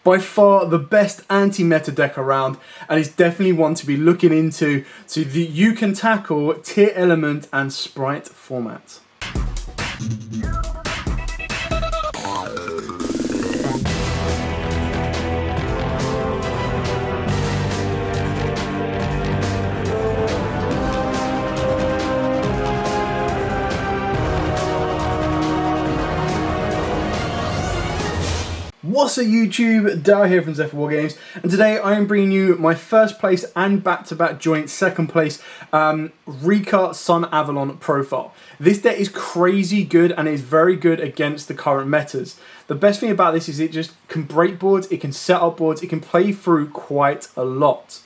By far the best anti-meta deck around, and it's definitely one to be looking into so that you can tackle tier element and sprite format. What's up YouTube, Darryl here from Zephyr War Games, and today I am bringing you my first place and back-to-back joint second place Rikka Sunavalon profile. This deck is crazy good and is very good against the current metas. The best thing about this is it just can break boards, it can set up boards, it can play through quite a lot.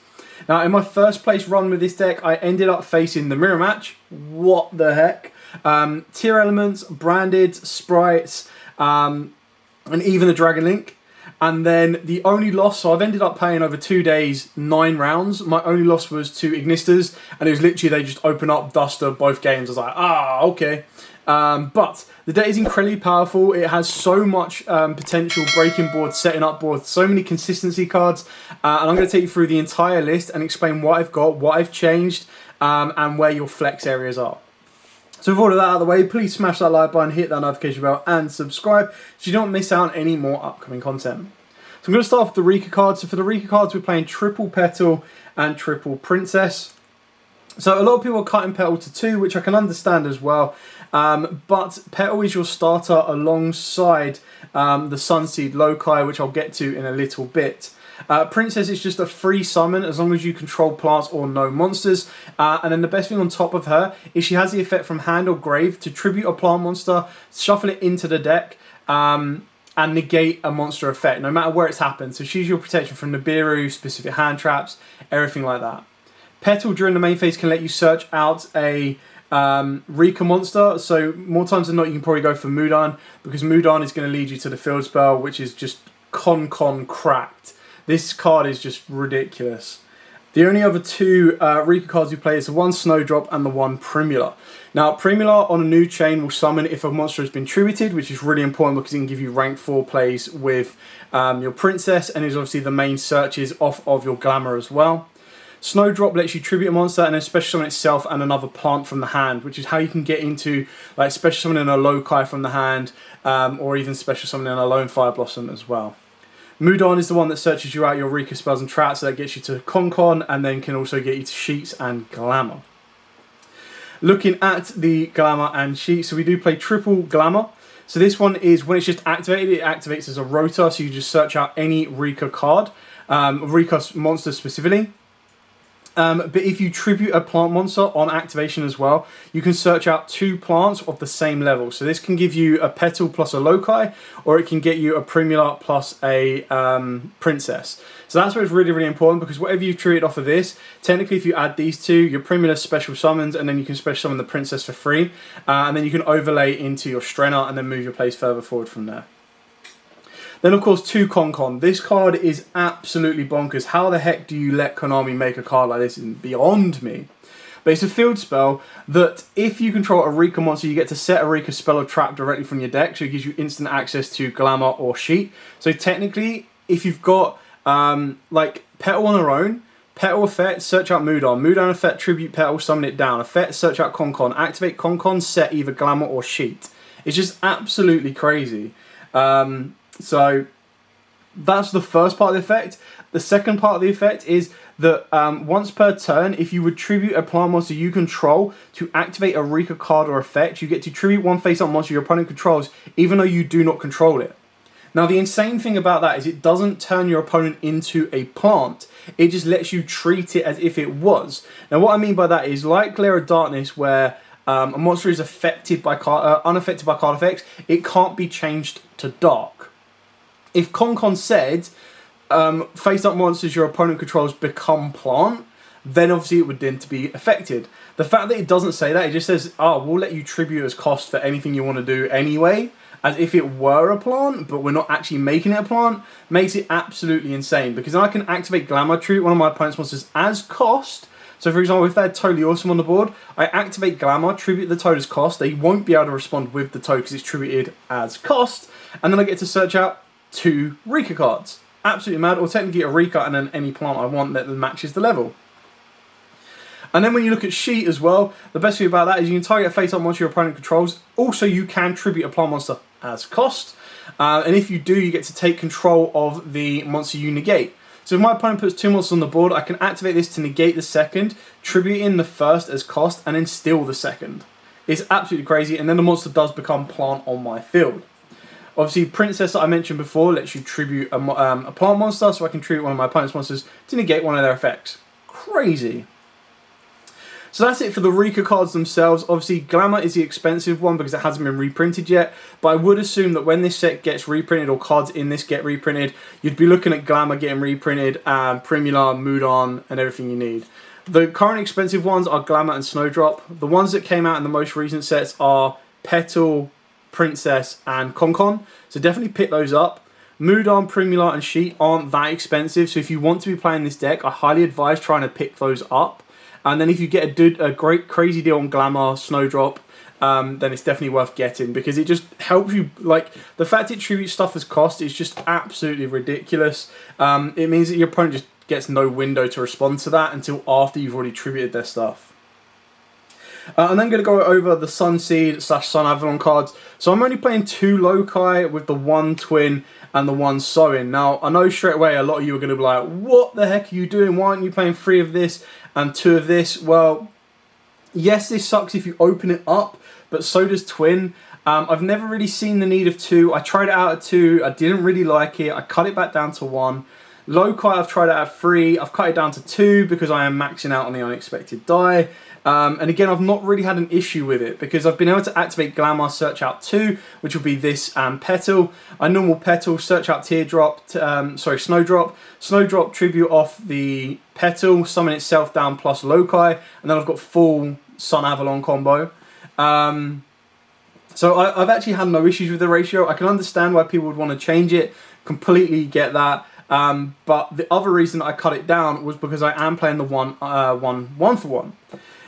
Now in my first place run with this deck I ended up facing the mirror match. What the heck? Tier elements, branded, sprites, and even the Dragon Link. And then the only loss, so I've ended up playing over 2 days, 9 rounds. My only loss was to Ignistas, and it was literally they just open up Duster both games. I was like, okay. But the deck is incredibly powerful. It has so much potential breaking boards, setting up boards, so many consistency cards. And I'm going to take you through the entire list and explain what I've got, what I've changed, and where your flex areas are. So with all of that out of the way, please smash that like button, hit that notification bell and subscribe so you don't miss out on any more upcoming content. So I'm going to start off with the Rikka cards. So for the Rikka cards we're playing triple Petal and triple Princess. So a lot of people are cutting Petal to 2, which I can understand as well. But Petal is your starter alongside the Sunseed Loci, which I'll get to in a little bit. Princess is just a free summon as long as you control plants or no monsters. And then the best thing on top of her is she has the effect from hand or grave to tribute a plant monster, shuffle it into the deck, and negate a monster effect, no matter where it's happened. So she's your protection from Nibiru, specific hand traps, everything like that. Petal during the main phase can let you search out a Rikka monster, so more times than not you can probably go for Mudan, because Mudan is going to lead you to the field spell, which is just con cracked. This card is just ridiculous. The only other 2 Rikka cards you play is the one Snowdrop and the one Primula. Now Primula on a new chain will summon if a monster has been tributed, which is really important because it can give you rank 4 plays with your Princess, and is obviously the main searches off of your Glamour as well. Snowdrop lets you tribute a monster and then special summon itself and another plant from the hand, which is how you can get into like special summoning a Loci from the hand, or even special summoning a Lone Fire Blossom as well. Mudan is the one that searches you out your Rikka spells and traps, so that gets you to Con and then can also get you to Sheets and Glamour. Looking at the Glamour and Sheets, so we do play triple Glamour. So this one is when it's just activated, it activates as a rotor, so you just search out any Rikka card, Rikka monster specifically. But if you tribute a plant monster on activation as well, you can search out 2 plants of the same level. So this can give you a Petal plus a Loci, or it can get you a Primula plus a Princess. So that's where it's really, really important, because whatever you've tributed off of this, technically if you add these 2, your Primula special summons, and then you can special summon the Princess for free, and then you can overlay into your Strenna and then move your plays further forward from there. Then of course 2 Con. This card is absolutely bonkers. How the heck do you let Konami make a card like this? It's beyond me. But it's a field spell that if you control a Rikka monster, you get to set a Rikka spell or trap directly from your deck, so it gives you instant access to Glamour or Sheet. So technically, if you've got like Petal on her own, Petal effect, search out Mudan. Mudan effect, tribute Petal, summon it down. Effect, search out Con. Activate Con, set either Glamour or Sheet. It's just absolutely crazy. So that's the first part of the effect. The second part of the effect is that once per turn, if you would tribute a plant monster you control to activate a Rikka card or effect, you get to tribute one face-up monster your opponent controls, even though you do not control it. Now the insane thing about that is it doesn't turn your opponent into a plant. It just lets you treat it as if it was. Now what I mean by that is like Glare of Darkness, where a monster is affected by unaffected by card effects, it can't be changed to dark. If Con said, face-up monsters your opponent controls become plant, then obviously it would then to be affected. The fact that it doesn't say that, it just says, oh, we'll let you tribute as cost for anything you want to do anyway, as if it were a plant, but we're not actually making it a plant, makes it absolutely insane. Because then I can activate Glamour, tribute one of my opponent's monsters as cost. So for example, if they're totally awesome on the board, I activate Glamour, tribute the toad as cost. They won't be able to respond with the toad because it's tributed as cost. And then I get to search out 2 Rikka cards. absolutely mad. Or technically a Rikka and then any plant I want that matches the level. And then when you look at sheet as well, the best thing about that is you can target a face-up monster your opponent controls. Also, you can tribute a plant monster as cost. And if you do, you get to take control of the monster you negate. So if my opponent puts 2 monsters on the board, I can activate this to negate the second, tribute in the first as cost, and then steal the second. It's absolutely crazy, and then the monster does become plant on my field. Obviously, Princess that I mentioned before lets you tribute a plant monster, so I can tribute one of my opponent's monsters to negate one of their effects. Crazy. So that's it for the Rikka cards themselves. Obviously, Glamour is the expensive one because it hasn't been reprinted yet. But I would assume that when this set gets reprinted, or cards in this get reprinted, you'd be looking at Glamour getting reprinted, Primula, Mudon, and everything you need. The current expensive ones are Glamour and Snowdrop. The ones that came out in the most recent sets are Petal, Princess, and Konkon. So definitely pick those up. Mudon, Primula, and Sheet aren't that expensive. So if you want to be playing this deck, I highly advise trying to pick those up. And then if you get a great crazy deal on Glamour, Snowdrop, then it's definitely worth getting because it just helps you. Like, the fact it tributes stuff as cost is just absolutely ridiculous. It means that your opponent just gets no window to respond to that until after you've already tributed their stuff. And then I'm going to go over the Sunseed / Sunavalon cards. So I'm only playing 2 Loci with the 1 Twin and the 1 Sowin. Now, I know straight away a lot of you are going to be like, what the heck are you doing? Why aren't you playing 3 of this and 2 of this? Well, yes, this sucks if you open it up, but so does Twin. I've never really seen the need of 2. I tried it out at 2. I didn't really like it. I cut it back down to 1. Loci, I've tried it at 3. I've cut it down to 2 because I am maxing out on the unexpected die. And again, I've not really had an issue with it because I've been able to activate Glamour, search out 2, which will be this and Petal. A normal Petal, search out Teardrop, Snowdrop. Snowdrop, tribute off the Petal, summon itself down plus Loci, and then I've got full Sunavalon combo. So I've actually had no issues with the ratio. I can understand why people would want to change it, completely get that. But the other reason I cut it down was because I am playing the one for one.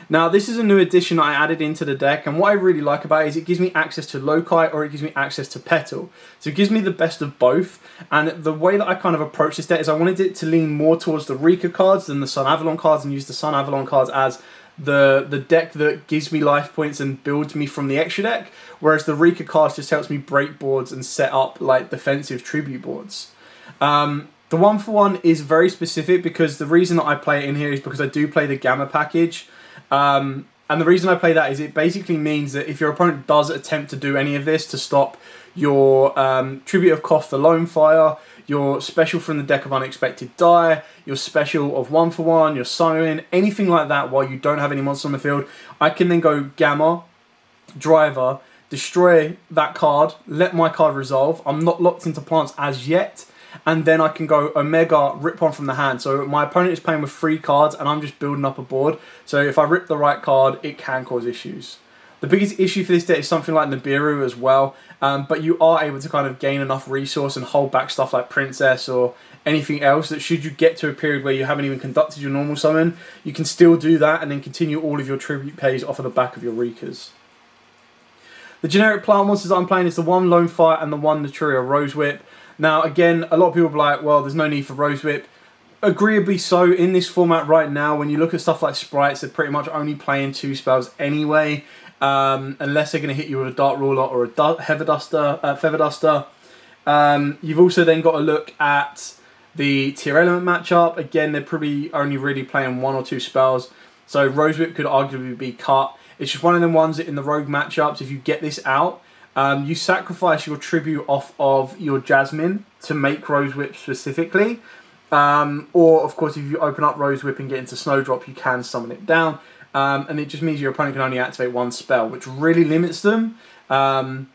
Now, this is a new addition I added into the deck, and what I really like about it is it gives me access to Loci or it gives me access to Petal. So it gives me the best of both, and the way that I kind of approach this deck is I wanted it to lean more towards the Rikka cards than the Sunavalon cards, and use the Sunavalon cards as the deck that gives me life points and builds me from the extra deck, whereas the Rikka cards just helps me break boards and set up like defensive tribute boards. The 1 for 1 is very specific because the reason that I play it in here is because I do play the Gamma package. And the reason I play that is it basically means that if your opponent does attempt to do any of this to stop your Tribute of Koth the Lone Fire, your special from the deck of Unexpected Die, your special of 1 for 1, your Sowin, anything like that while you don't have any monsters on the field, I can then go Gamma, Driver, destroy that card, let my card resolve. I'm not locked into plants as yet. And then I can go Omega, rip one from the hand. So my opponent is playing with 3 cards and I'm just building up a board. So if I rip the right card, it can cause issues. The biggest issue for this deck is something like Nibiru as well. But you are able to kind of gain enough resource and hold back stuff like Princess or anything else that should you get to a period where you haven't even conducted your normal summon, you can still do that and then continue all of your tribute pays off of the back of your Rikkas. The generic plant monsters I'm playing is the 1 Lone Fire and the 1 Naturia Rose Whip. Now, again, a lot of people are like, well, there's no need for Rose Whip. Agreeably so, in this format right now, when you look at stuff like Sprites, they're pretty much only playing 2 spells anyway, unless they're going to hit you with a Dark Ruler or a Feather Duster. You've also then got to look at the Tier Element matchup. Again, they're probably only really playing 1 or 2 spells, so Rose Whip could arguably be cut. It's just one of them ones that in the Rogue matchups, if you get this out, you sacrifice your tribute off of your Jasmine to make Rose Whip specifically. Or, of course, if you open up Rose Whip and get into Snowdrop, you can summon it down. And it just means your opponent can only activate 1 spell, which really limits them. But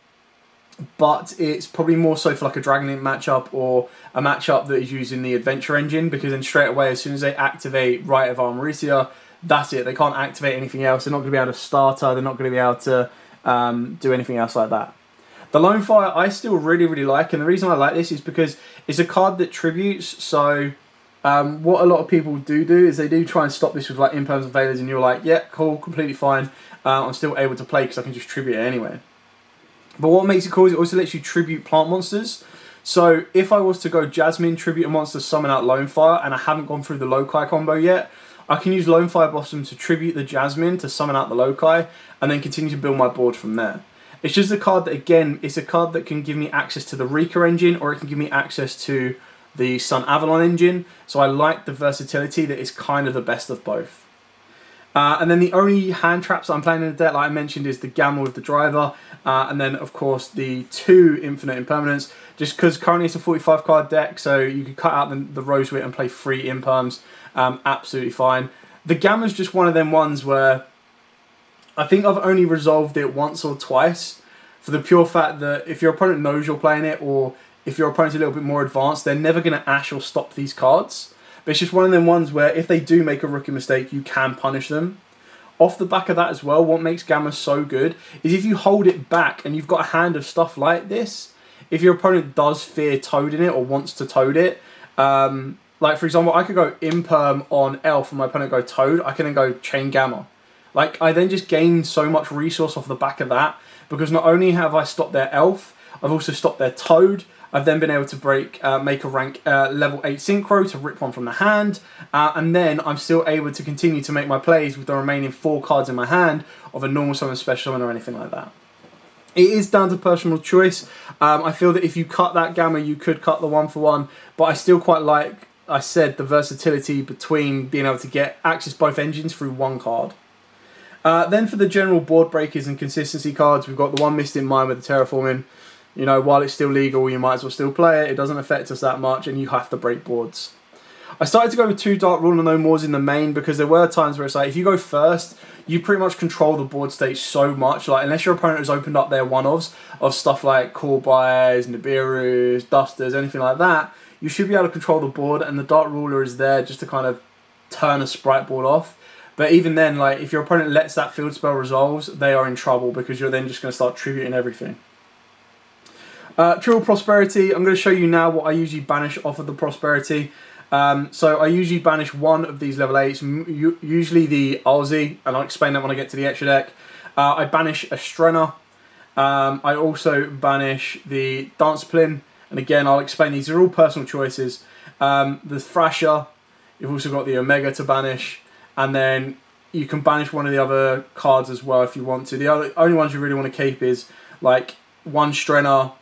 it's probably more so for like a Dragon Link matchup or a matchup that is using the Adventure Engine, because then straight away, as soon as they activate Rite of Armoritia, that's it. They can't activate anything else. They're not going to be able to starter. They're not going to be able to do anything else like that. The Lone Fire I still really, really like, and the reason I like this is because it's a card that tributes, so what a lot of people do is they do try and stop this with like Imperms and Veilers, and you're like, yeah, cool, completely fine, I'm still able to play because I can just tribute it anyway. But what makes it cool is it also lets you tribute plant monsters. So if I was to go Jasmine, tribute a monster, summon out Lone Fire, and I haven't gone through the Loci combo yet, I can use Lone Fire Blossom to tribute the Jasmine to summon out the Loci, and then continue to build my board from there. It's just a card that, again, it's a card that can give me access to the Rikka engine, or it can give me access to the Sunavalon engine. So I like the versatility that is kind of the best of both. And then the only hand traps I'm playing in the deck, like I mentioned, is the Gamma with the Driver, and then of course the 2 Infinite Impermanents, just because currently it's a 45 card deck, so you could cut out the Rosewit and play 3 Imperms, absolutely fine. The Gamma's just one of them ones where I think I've only resolved it once or twice, for the pure fact that if your opponent knows you're playing it, or if your opponent's a little bit more advanced, they're never going to Ash or stop these cards. But it's just one of them ones where if they do make a rookie mistake, you can punish them. Off the back of that as well, what makes Gamma so good is if you hold it back and you've got a hand of stuff like this, if your opponent does fear toading it or wants to toad it, like for example, I could go Imperm on Elf and my opponent go Toad, I can then go Chain Gamma. Like, I then just gain so much resource off the back of that, because not only have I stopped their Elf, I've also stopped their Toad. I've then been able to make a rank level 8 Synchro to rip one from the hand, and then I'm still able to continue to make my plays with the remaining 4 cards in my hand of a normal summon, special summon, or anything like that. It is down to personal choice. I feel that if you cut that Gamma, you could cut the 1-for-1, but I still quite like, I said, the versatility between being able to get access both engines through 1 card. Then for the general board breakers and consistency cards, we've got the one Mist in Mind with the Terraforming. You know, while it's still legal, you might as well still play it. It doesn't affect us that much, and you have to break boards. I started to go with 2 Dark Rule and no mores in the main, because there were times where it's like, if you go first, you pretty much control the board state so much. Like, unless your opponent has opened up their one-offs of stuff like Callbys, Nibiru's, Dusters, anything like that, you should be able to control the board, and the Dark Ruler is there just to kind of turn a Sprite board off. But even then, like, if your opponent lets that field spell resolves, they are in trouble, because you're then just going to start tributing everything. Triple Prosperity, I'm going to show you now what I usually banish off of the Prosperity. So I usually banish one of these level 8s, usually the Alzi, and I'll explain that when I get to the extra deck. I banish a Strenna. I also banish the Danceplin, and again, I'll explain these are all personal choices. The Thrasher, you've also got the Omega to banish, and then you can banish one of the other cards as well if you want to. The only ones you really want to keep is like one Strenna,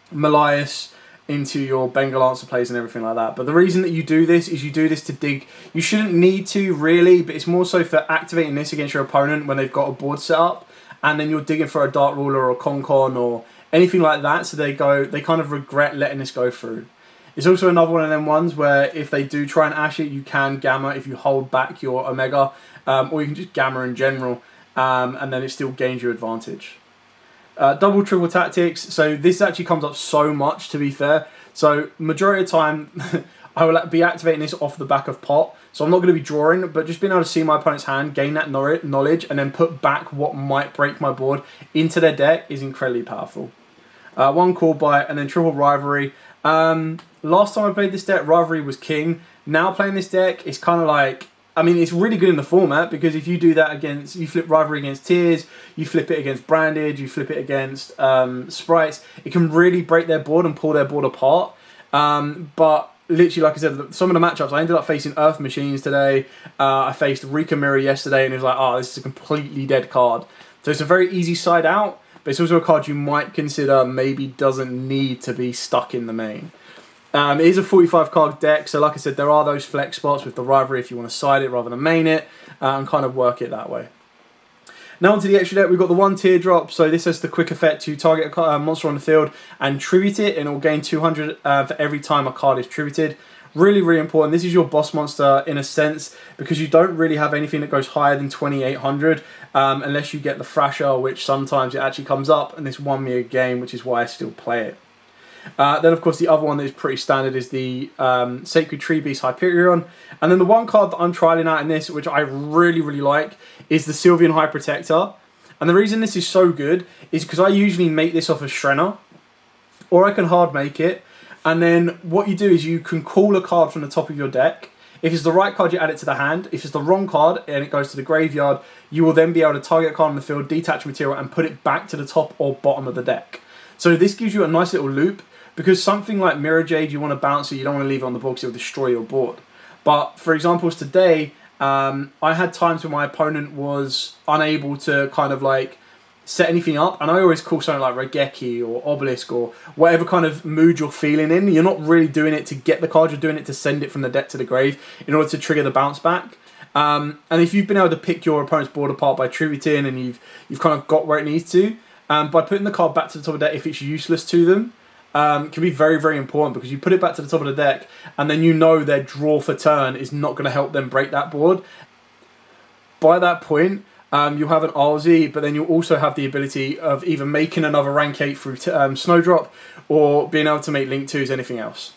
Melias into your Bengal answer plays and everything like that. But the reason that you do this is you do this to dig. You shouldn't need to really, but it's more so for activating this against your opponent when they've got a board set up, and then you're digging for a Dark Ruler or a Concon or anything like that, so they kind of regret letting this go through. It's also another one of them ones where if they do try and Ash it, you can Gamma if you hold back your Omega, or you can just Gamma in general, and then it still gains you advantage. Double triple tactics, so this actually comes up so much, to be fair. So majority of the time I will be activating this off the back of pot, so I'm not going to be drawing, but just being able to see my opponent's hand, gain that knowledge, and then put back what might break my board into their deck is incredibly powerful. One Call By, and then triple Rivalry. Last time I played this deck, Rivalry was king. Now playing this deck, it's kind of like, I mean, it's really good in the format, because if you do that against, you flip Rivalry against Tears, you flip it against Branded, you flip it against Sprites, it can really break their board and pull their board apart. But literally, like I said, some of the matchups, I ended up facing Earth Machines today, I faced Rikka Mirror yesterday, and it was like, oh, this is a completely dead card. So it's a very easy side out, but it's also a card you might consider maybe doesn't need to be stuck in the main. It is a 45 card deck, so like I said, there are those flex spots with the Rivalry if you want to side it rather than main it, and kind of work it that way. Now onto the extra deck, we've got the one Teardrop, so this has the quick effect to target a monster on the field and tribute it, and it will gain 200 for every time a card is tributed. Really, really important. This is your boss monster in a sense, because you don't really have anything that goes higher than 2800 unless you get the Thrasher, which sometimes it actually comes up, and this won me a game, which is why I still play it. Then, of course, the other one that is pretty standard is the Sacred Tree Beast Hyperion. And then the one card that I'm trialing out in this, which I really, really like, is the Sylvian High Protector. And the reason this is so good is because I usually make this off of Strenna, or I can hard make it. And then what you do is you can call a card from the top of your deck. If it's the right card, you add it to the hand. If it's the wrong card and it goes to the graveyard, you will then be able to target a card on the field, detach material, and put it back to the top or bottom of the deck. So this gives you a nice little loop, because something like Mirror Jade, you want to bounce it, you don't want to leave it on the board because it will destroy your board. But for example, today, I had times when my opponent was unable to kind of like set anything up, and I always call something like Regeki or Obelisk or whatever kind of mood you're feeling in. You're not really doing it to get the card, you're doing it to send it from the deck to the grave in order to trigger the bounce back. And if you've been able to pick your opponent's board apart by tributing, and you've kind of got where it needs to, by putting the card back to the top of the deck if it's useless to them, can be very, very important, because you put it back to the top of the deck and then you know their draw for turn is not going to help them break that board. By that point, you'll have an RZ, but then you'll also have the ability of either making another rank 8 through Snowdrop, or being able to make Link 2s, anything else.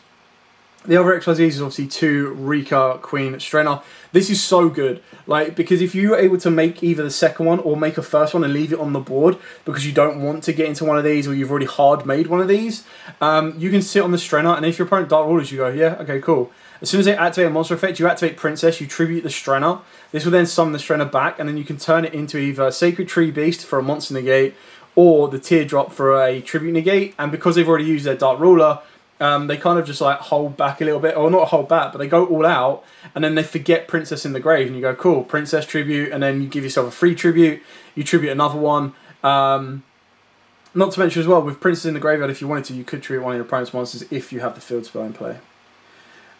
The other XYZs is obviously 2 Rikka, Queen, Strenna. This is so good, like, because if you're able to make either the second one or make a first one and leave it on the board because you don't want to get into one of these, or you've already hard made one of these, you can sit on the Strenna, and if your opponent Dark Rulers, you go, yeah, okay, cool. As soon as they activate a monster effect, you activate Princess, you tribute the Strenna. This will then summon the Strenna back, and then you can turn it into either Sacred Tree Beast for a monster negate, or the Teardrop for a tribute negate. And because they've already used their Dark Ruler, they kind of just like hold back a little bit, or not hold back, but they go all out, and then they forget Princess in the grave, and you go, cool, Princess tribute, and then you give yourself a free tribute, you tribute another one. Not to mention as well, with Princess in the graveyard, if you wanted to, you could tribute one of your opponent's monsters if you have the field spell in play.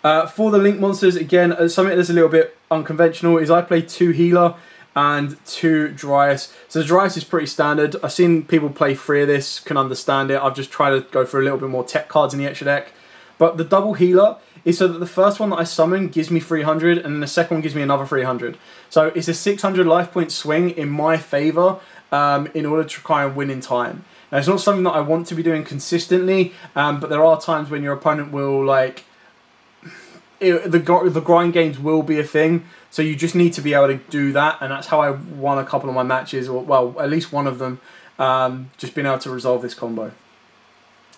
For the Link monsters, again, something that's a little bit unconventional is I play 2 Healer and 2 Dryas. So the Dryas is pretty standard. I've seen people play 3 of this, can understand it. I've just tried to go for a little bit more tech cards in the extra deck. But the double Healer is so that the first one that I summon gives me 300, and then the second one gives me another 300. So it's a 600 life point swing in my favour, in order to try and win in time. Now, it's not something that I want to be doing consistently, but there are times when your opponent will, like, the grind games will be a thing, so you just need to be able to do that, and that's how I won a couple of my matches, or well, at least one of them, just being able to resolve this combo.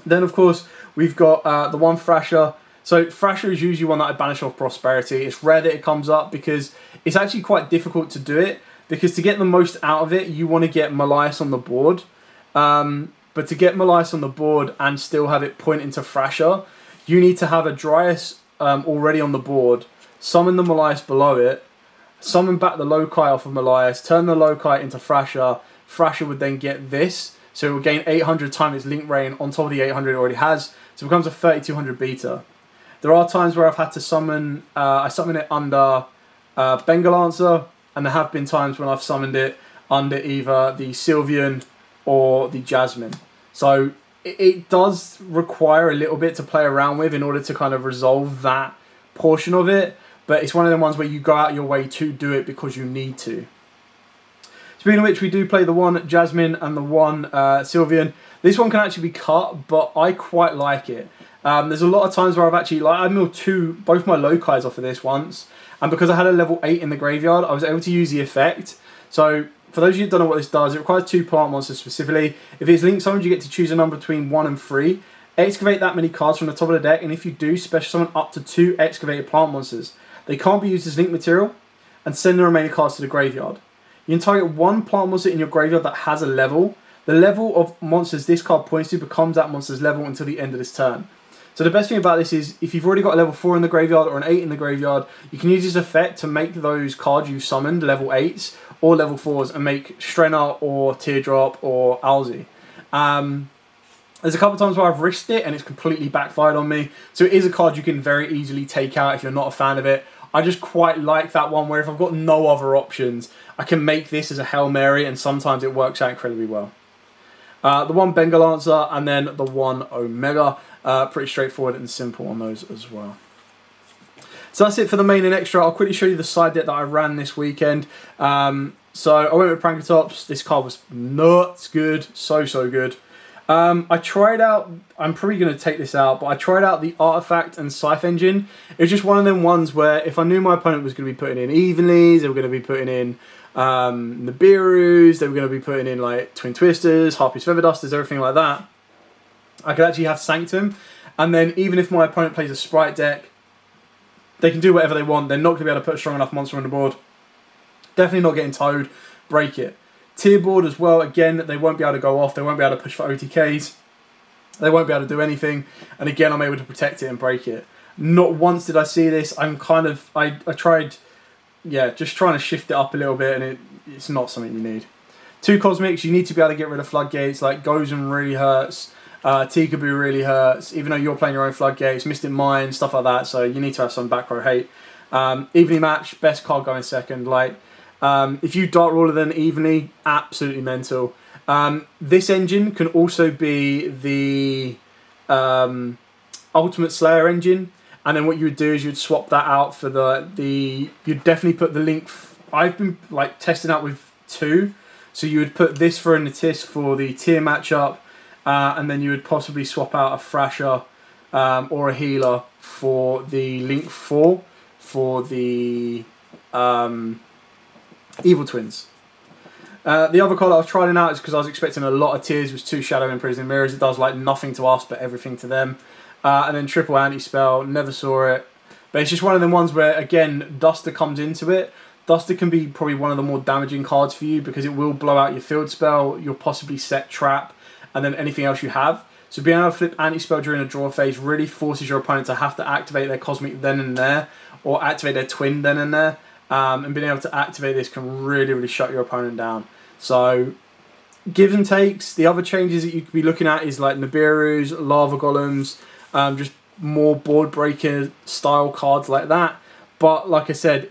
Then of course we've got the one Thrasher. So Thrasher is usually one that I banish off Prosperity. It's rare that it comes up because it's actually quite difficult to do it, because to get the most out of it you want to get Malice on the board, but to get Malice on the board and still have it point into Thrasher, you need to have a Dryas already on the board, summon the Malice below it, summon back the Loci off of Malice, turn the Loci into Thrasher. Thrasher would then get this, so it will gain 800 times its Link Rain on top of the 800 it already has, so it becomes a 3200 beta. There are times where I've had to summon, I summon it under Bengal Answer, and there have been times when I've summoned it under either the Sylveon or the Jasmine. So it does require a little bit to play around with in order to kind of resolve that portion of it, but it's one of the ones where you go out your way to do it because you need to. Speaking of which, we do play the one Jasmine and the one Sylveon. This one can actually be cut, but I quite like it. There's a lot of times where I've actually, like, I milled both my Locais off of this once, and because I had a level 8 in the graveyard, I was able to use the effect. So for those of you who don't know what this does, it requires 2 plant monsters specifically. If it's Link summoned, you get to choose a number between 1 and 3. Excavate that many cards from the top of the deck, and if you do, special summon up to 2 excavated plant monsters. They can't be used as Link material, and send the remaining cards to the graveyard. You can target 1 plant monster in your graveyard that has a level. The level of monsters this card points to becomes that monster's level until the end of this turn. So the best thing about this is, if you've already got a level 4 in the graveyard or an 8 in the graveyard, you can use this effect to make those cards you summoned level 8s or level 4s and make Strenna or Teardrop or Alzi. There's a couple of times where I've risked it and it's completely backfired on me. So it is a card you can very easily take out if you're not a fan of it. I just quite like that one where if I've got no other options, I can make this as a Hail Mary, and sometimes it works out incredibly well. The one Bengal Answer and then the one Omega. Pretty straightforward and simple on those as well. So that's it for the main and extra. I'll quickly show you the side deck that I ran this weekend. So I went with Prankatops. This card was nuts good. So good. I tried out, I'm probably going to take this out, but I tried out the Artifact and Scythe engine. It was just one of them ones where if I knew my opponent was going to be putting in Evenlies, they were going to be putting in Nibiru's, they were going to be putting in like Twin Twisters, Harpy's Feather Dusters, everything like that, I could actually have Sanctum, and then even if my opponent plays a Sprite deck, they can do whatever they want. They're not going to be able to put a strong enough monster on the board. Definitely not getting towed. Break it. Tier board as well, again, they won't be able to go off. They won't be able to push for OTKs. They won't be able to do anything. And again, I'm able to protect it and break it. Not once did I see this. I tried, yeah, just trying to shift it up a little bit, and it's not something you need. 2 cosmics, you need to be able to get rid of floodgates. Like Gozen really hurts, Tikaboo really hurts, even though you're playing your own floodgates, Mystic Mine, stuff like that. So you need to have some back row hate. Evenly match, best card going second. Like if you dart roller them evenly, absolutely mental. This engine can also be the Ultimate Slayer engine, and then what you would do is you'd swap that out for you'd definitely put the Link. I've been like testing out with 2. So you would put this for a Natis for the tier matchup, and then you would possibly swap out a Thrasher or a Healer for the Link 4 for the Evil Twins. The other card I was trying out is because I was expecting a lot of tiers, was 2 Shadow Imprisoning Mirrors. It does like nothing to us but everything to them. And then triple anti-spell, never saw it. But it's just one of them ones where, again, Duster comes into it. Duster can be probably one of the more damaging cards for you because it will blow out your field spell, you'll possibly set trap, and then anything else you have. So being able to flip anti-spell during a draw phase really forces your opponent to have to activate their Cosmic then and there, or activate their Twin then and there. And being able to activate this can really, really shut your opponent down. So, gives and takes. The other changes that you could be looking at is like Nibiru's, Lava Golems, just more board breaker style cards like that. But like I said,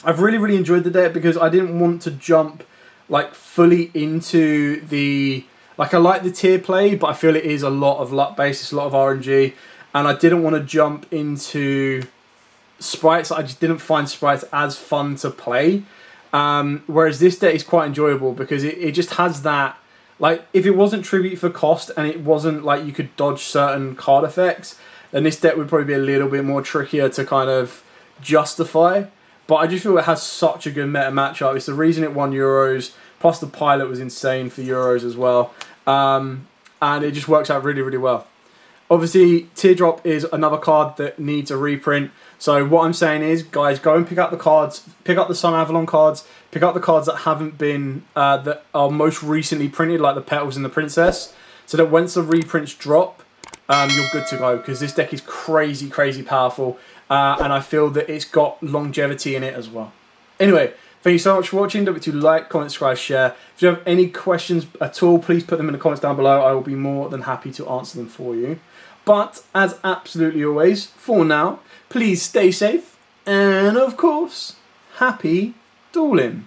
I've really, really enjoyed the deck because I didn't want to jump like fully into the... Like I like the tier play, but I feel it is a lot of luck based, it's a lot of RNG. And I didn't want to jump into sprites. I just didn't find sprites as fun to play. Whereas this deck is quite enjoyable because it just has that... Like, if it wasn't Tribute for cost and it wasn't like you could dodge certain card effects, then this deck would probably be a little bit more trickier to kind of justify. But I just feel it has such a good meta matchup. It's the reason it won Euros. Plus the pilot was insane for Euros as well. And it just works out really, really well. Obviously, Teardrop is another card that needs a reprint. So what I'm saying is, guys, go and pick up the cards. Pick up the Sunavalon cards. Pick up the cards that haven't been, that are most recently printed, like the Petals and the Princess. So that once the reprints drop, you're good to go. Because this deck is crazy, crazy powerful. And I feel that it's got longevity in it as well. Anyway, thank you so much for watching. Don't forget to like, comment, subscribe, share. If you have any questions at all, please put them in the comments down below. I will be more than happy to answer them for you. But, as absolutely always, for now, please stay safe. And, of course, happy dueling.